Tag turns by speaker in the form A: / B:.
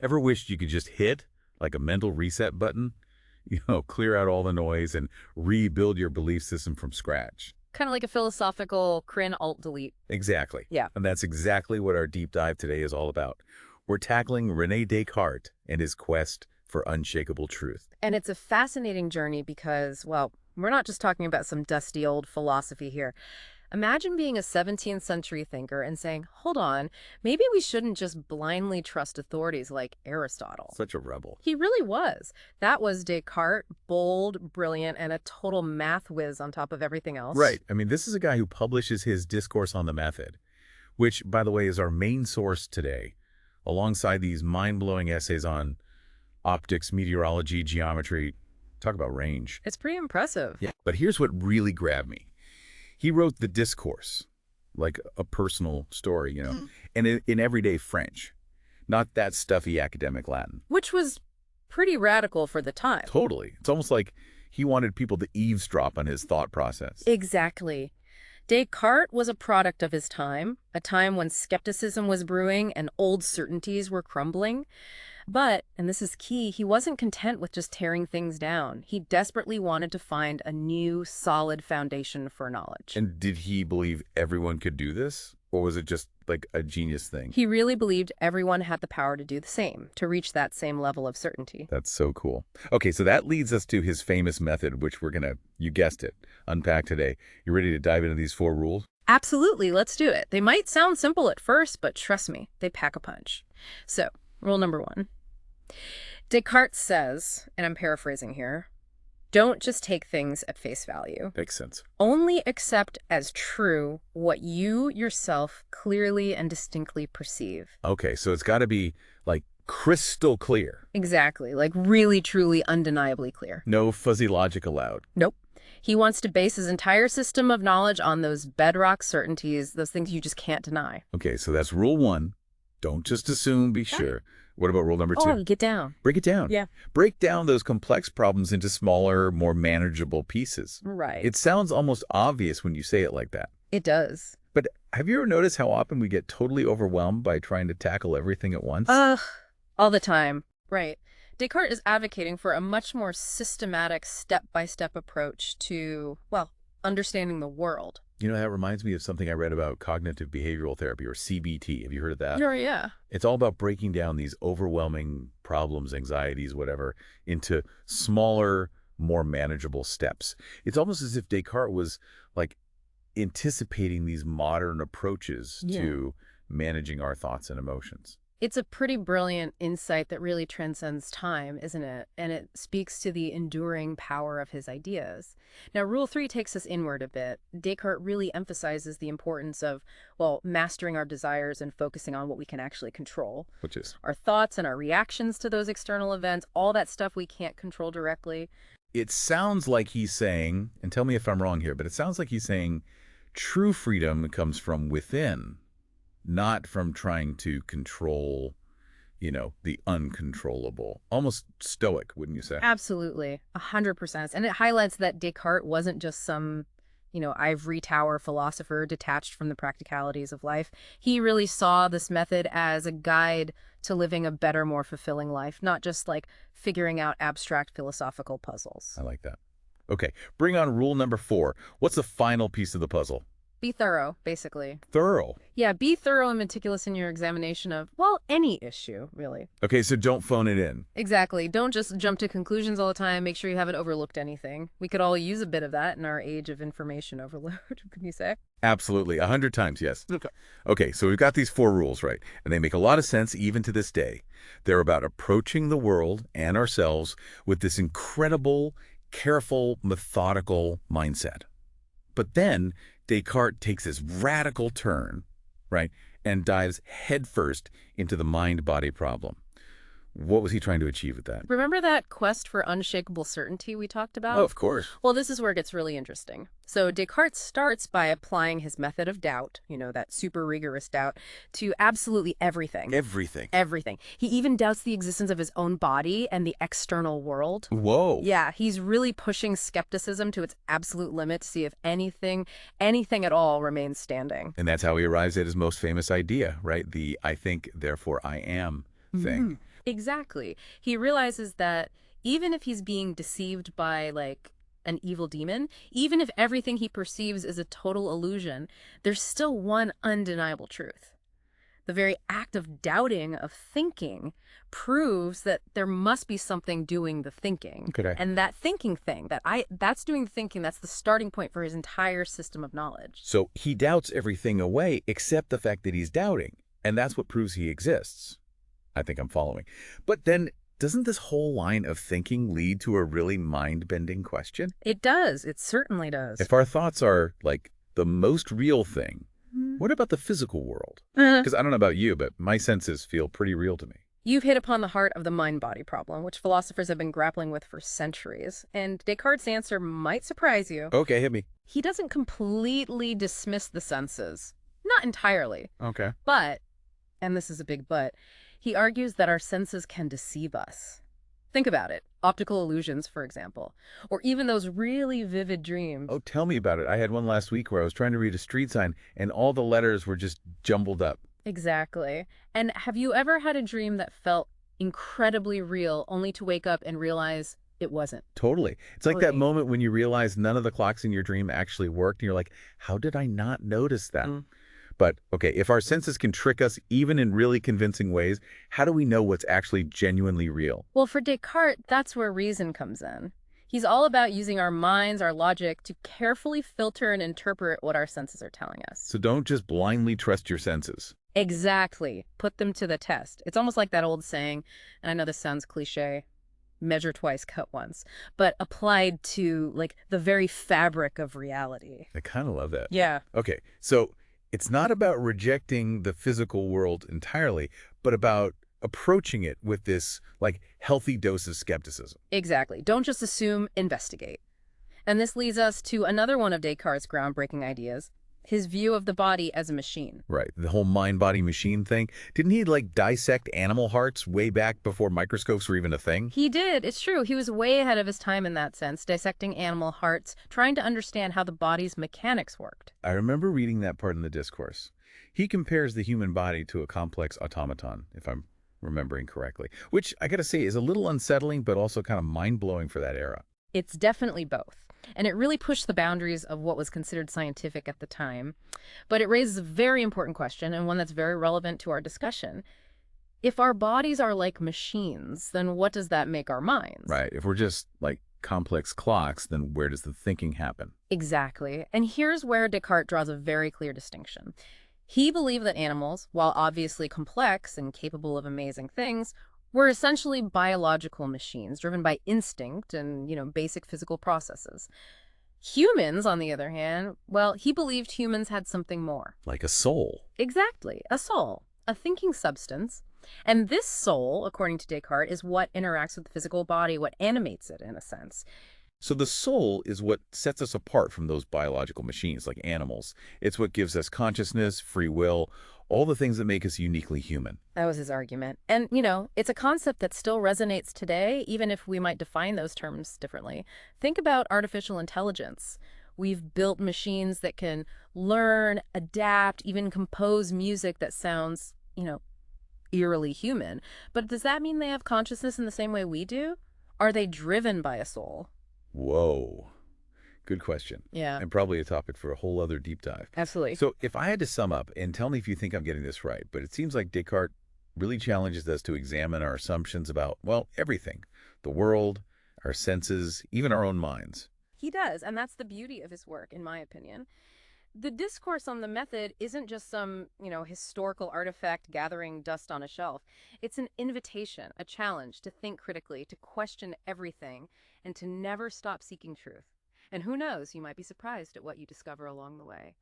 A: Ever wished you could just hit, like a mental reset button? Clear out all the noise and rebuild your belief system from scratch.
B: Kind of like a philosophical Alt-Delete.
A: Exactly.
B: Yeah.
A: And that's exactly what our deep dive today is all about. We're tackling René Descartes and his quest for unshakable truth.
B: And it's a fascinating journey because, well, we're not just talking about some dusty old philosophy here. Imagine being a 17th century thinker and saying, hold on, maybe we shouldn't just blindly trust authorities like Aristotle.
A: Such a rebel.
B: He really was. That was Descartes, bold, brilliant, and a total math whiz on top of everything else.
A: Right. I mean, this is a guy who publishes his Discourse on the Method, which, by the way, is our main source today, alongside these mind-blowing essays on optics, meteorology, geometry. Talk about range.
B: It's pretty impressive.
A: Yeah. But here's what really grabbed me. He wrote the Discourse, like a personal story, and in everyday French, not that stuffy academic Latin.
B: Which was pretty radical for the time.
A: Totally. It's almost like he wanted people to eavesdrop on his thought process.
B: Exactly. Descartes was a product of his time, a time when skepticism was brewing and old certainties were crumbling. But, and this is key, he wasn't content with just tearing things down. He desperately wanted to find a new, solid foundation for knowledge.
A: And did he believe everyone could do this? Or was it just like a genius thing?
B: He really believed everyone had the power to do the same, to reach that same level of certainty.
A: That's so cool. Okay, so that leads us to his famous method, which we're going to, you guessed it, unpack today. You ready to dive into these 4 rules?
B: Absolutely, let's do it. They might sound simple at first, but trust me, they pack a punch. So, rule number 1. Descartes says, and I'm paraphrasing here, don't just take things at face value.
A: Makes sense.
B: Only accept as true what you yourself clearly and distinctly perceive.
A: Okay, so it's got to be like crystal clear.
B: Exactly, like really, truly, undeniably clear.
A: No fuzzy logic allowed.
B: Nope. He wants to base his entire system of knowledge on those bedrock certainties, those things you just can't deny.
A: Okay, so that's rule 1. Don't just assume, be sure. What about rule number 2?
B: Oh, get down.
A: Break it down.
B: Yeah.
A: Break down those complex problems into smaller, more manageable pieces.
B: Right.
A: It sounds almost obvious when you say it like that.
B: It does.
A: But have you ever noticed how often we get totally overwhelmed by trying to tackle everything at once?
B: All the time. Right. Descartes is advocating for a much more systematic step-by-step approach to, well, understanding the world.
A: That reminds me of something I read about cognitive behavioral therapy, or CBT. Have you heard of that?
B: Sure, yeah.
A: It's all about breaking down these overwhelming problems, anxieties, whatever, into smaller, more manageable steps. It's almost as if Descartes was like anticipating these modern approaches to managing our thoughts and emotions.
B: It's a pretty brilliant insight that really transcends time, isn't it? And it speaks to the enduring power of his ideas. Now, Rule 3 takes us inward a bit. Descartes really emphasizes the importance of, well, mastering our desires and focusing on what we can actually control.
A: Which is?
B: Our thoughts and our reactions to those external events, all that stuff we can't control directly.
A: It sounds like he's saying, and tell me if I'm wrong here, but it sounds like he's saying true freedom comes from within, not from trying to control, the uncontrollable. Almost stoic, wouldn't you say?
B: Absolutely. 100%. And it highlights that Descartes wasn't just some, ivory tower philosopher detached from the practicalities of life. He really saw this method as a guide to living a better, more fulfilling life, not just like figuring out abstract philosophical puzzles.
A: I like that. Okay, bring on rule number 4. What's the final piece of the puzzle?
B: Be thorough, basically.
A: Thorough.
B: Yeah, be thorough and meticulous in your examination of, well, any issue, really.
A: Okay, so don't phone it in.
B: Exactly. Don't just jump to conclusions all the time. Make sure you haven't overlooked anything. We could all use a bit of that in our age of information overload, can you say?
A: Absolutely. 100 times, yes. Okay, so we've got these 4 rules, right? And they make a lot of sense even to this day. They're about approaching the world and ourselves with this incredible, careful, methodical mindset. But then Descartes takes this radical turn, right, and dives headfirst into the mind-body problem. What was he trying to achieve with that?
B: Remember that quest for unshakable certainty we talked about?
A: Oh, of course.
B: Well, this is where it gets really interesting. So Descartes starts by applying his method of doubt, that super rigorous doubt, to absolutely everything.
A: Everything.
B: Everything. He even doubts the existence of his own body and the external world.
A: Whoa.
B: Yeah, he's really pushing skepticism to its absolute limit to see if anything at all remains standing.
A: And that's how he arrives at his most famous idea, right? The I think, therefore I am thing.
B: Exactly. He realizes that even if he's being deceived by, like, an evil demon, even if everything he perceives is a total illusion, there's still one undeniable truth. The very act of doubting, of thinking, proves that there must be something doing the thinking.
A: Okay.
B: And that thinking thing, that's doing the thinking, that's the starting point for his entire system of knowledge.
A: So he doubts everything away except the fact that he's doubting, and that's what proves he exists. I think I'm following. But then, doesn't this whole line of thinking lead to a really mind-bending question?
B: It does. It certainly does.
A: If our thoughts are, like, the most real thing, what about the physical world? Because I don't know about you, but my senses feel pretty real to me.
B: You've hit upon the heart of the mind-body problem, which philosophers have been grappling with for centuries. And Descartes' answer might surprise you.
A: Okay, hit me.
B: He doesn't completely dismiss the senses. Not entirely.
A: Okay.
B: But, and this is a big but, he argues that our senses can deceive us. Think about it. Optical illusions, for example. Or even those really vivid dreams.
A: Oh, tell me about it. I had one last week where I was trying to read a street sign, and all the letters were just jumbled up.
B: Exactly. And have you ever had a dream that felt incredibly real, only to wake up and realize it wasn't?
A: Totally. It's like that
B: Totally.
A: moment when you realize none of the clocks in your dream actually worked, and you're like, how did I not notice that? But, okay, if our senses can trick us even in really convincing ways, how do we know what's actually genuinely real?
B: Well, for Descartes, that's where reason comes in. He's all about using our minds, our logic, to carefully filter and interpret what our senses are telling us.
A: So don't just blindly trust your senses.
B: Exactly. Put them to the test. It's almost like that old saying, and I know this sounds cliche, measure twice, cut once, but applied to, like, the very fabric of reality.
A: I kind of love that.
B: Yeah.
A: Okay, so it's not about rejecting the physical world entirely, but about approaching it with this, like, healthy dose of skepticism.
B: Exactly. Don't just assume, investigate. And this leads us to another one of Descartes' groundbreaking ideas, his view of the body as a machine.
A: Right, the whole mind-body machine thing. Didn't he, like, dissect animal hearts way back before microscopes were even a thing?
B: He did. It's true. He was way ahead of his time in that sense, dissecting animal hearts, trying to understand how the body's mechanics worked.
A: I remember reading that part in the discourse. He compares the human body to a complex automaton, if I'm remembering correctly, which I gotta say is a little unsettling, but also kind of mind-blowing for that era.
B: It's definitely both. And it really pushed the boundaries of what was considered scientific at the time. But it raises a very important question, and one that's very relevant to our discussion. If our bodies are like machines, then what does that make our minds?
A: Right, if we're just, like, complex clocks, then where does the thinking happen?
B: Exactly. And here's where Descartes draws a very clear distinction. He believed that animals, while obviously complex and capable of amazing things, were essentially biological machines driven by instinct and, basic physical processes. Humans, on the other hand, well, he believed humans had something more.
A: Like a soul.
B: Exactly. A soul, a thinking substance. And this soul, according to Descartes, is what interacts with the physical body, what animates it, in a sense.
A: So the soul is what sets us apart from those biological machines like animals. It's what gives us consciousness, free will, all the things that make us uniquely human.
B: That was his argument. And, it's a concept that still resonates today, even if we might define those terms differently. Think about artificial intelligence. We've built machines that can learn, adapt, even compose music that sounds, eerily human. But does that mean they have consciousness in the same way we do? Are they driven by a soul?
A: Whoa. Good question.
B: Yeah,
A: And probably a topic for a whole other deep dive.
B: absolutely.
A: So if I had to sum up, and tell me if you think I'm getting this right, but it seems like Descartes really challenges us to examine our assumptions about, well, everything. The world, our senses, even our own minds.
B: He does, and that's the beauty of his work, in my opinion. The discourse on the method isn't just some, historical artifact gathering dust on a shelf. It's an invitation, a challenge to think critically, to question everything, and to never stop seeking truth. And who knows, you might be surprised at what you discover along the way.